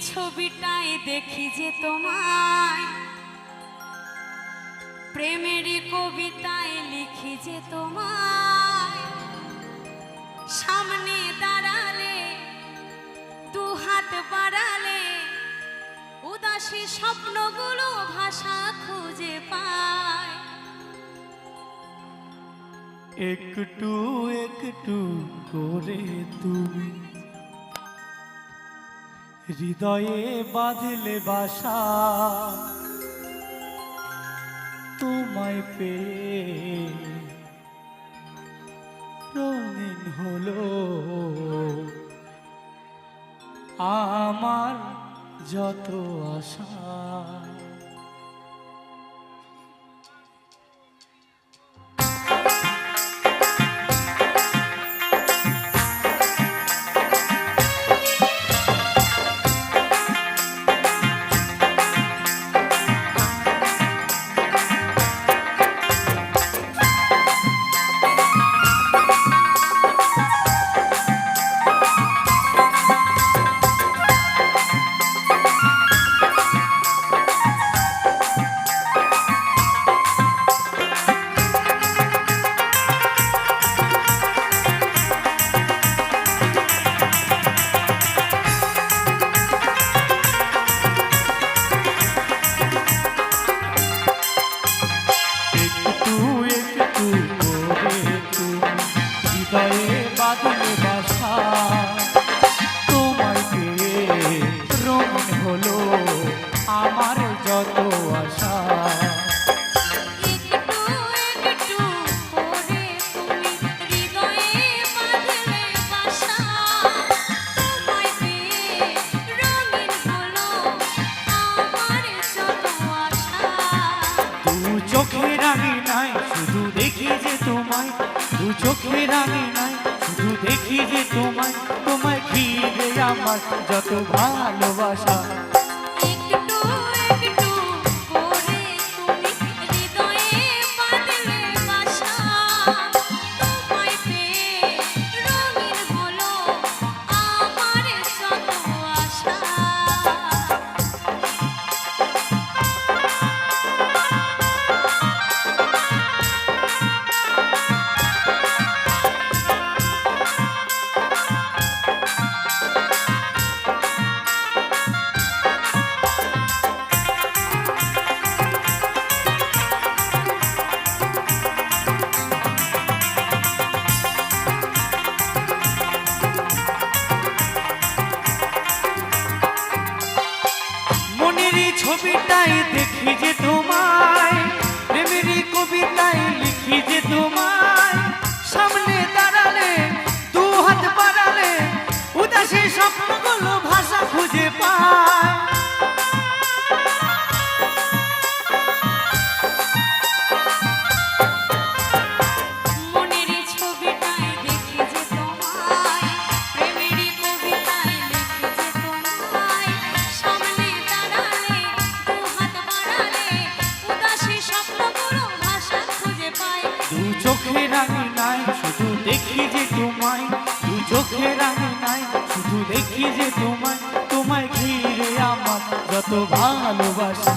ছবিটাই দেখি যে তোমায়, প্রেমেরই কবিতায় লিখি যে তোমায়, সামনে দাঁড়ালে দু হাত বাড়ালে উদাসী স্বপ্নগুলো ভাষা খুঁজে পায়। একটু একটু করে তুমি হৃদয়ে বাঁধলে বাসা, তোমায় পেয়ে রঙিন হলো আমার যত আশা। হৃদয়ে বাঁধলে বাসা, তোমায় পেয়ে রঙিন হলো আমার যত আশা। চোখের আমি নাই শুধু দেখি যে তোমায়, দু চোখের আমি নাই শুধু দেখি যে তোমায়, তোমায় ঘিরে আমার যত ভালোবাসা। ছবিটাই দেখি যে তোমায়, প্রেমেরই কবিতায় লিখি যে তোমায়, সামনে দাঁড়ালে দু হাত বাড়ালে উদাসী স্বপ্নগুলো ভাষা খুঁজে পায়। দু চোখের আমি নাই শুধু দেখি যে তোমায়, দু চোখের আমি নাই শুধু দেখি যে তোমায়, তোমায় ঘিরে আমার যত ভালোবাসা।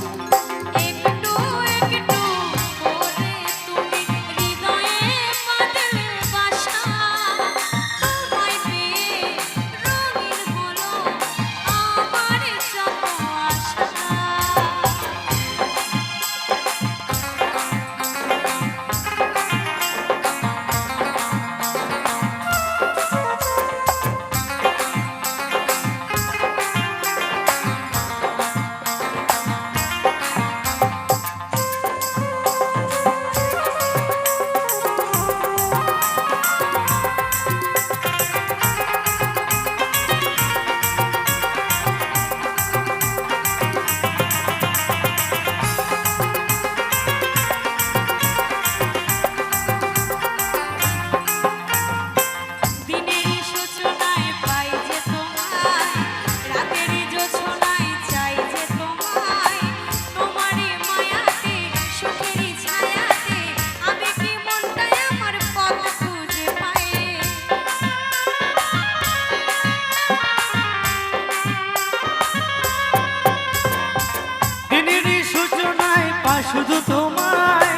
শুধু তোমায়,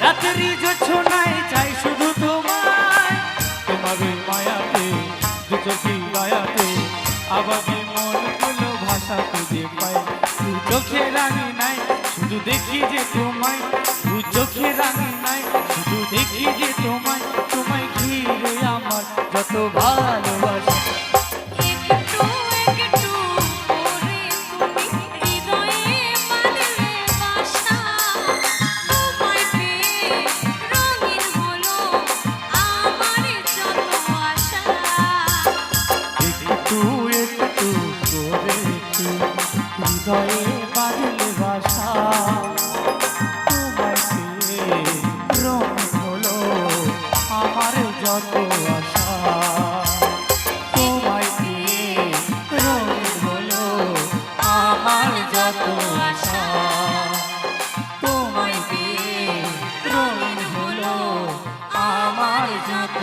রাতেরই জোছনায় চাই শুধু তোমায়। তোমার ওই মায়াতে দু চোখে দয়াতে আবাবি মনগুলো ভাষা খুঁজে পাই। দু চোখে রাঙি নাই শুধু দেখি যে তোমায়, দু চোখে রাঙি নাই শুধু দেখি যে তোমায়। তোমায় ঘিরে আমার যত ভালোবাসা। একটু একটু করে তুমি হৃদয়ে বাঁধলে বাসা। তোমায় পেয়ে রঙিন হলো আমার যত আশা। একটু একটু করে তুমি হৃদয়ে বাঁধলে বাসা। তোমায় পেয়ে রঙিন হলো আমার যত আশা। তোমায় পেয়ে রঙিন হলো আমার যত আশা। তোমায় পেয়ে রঙিন হলো আমার যত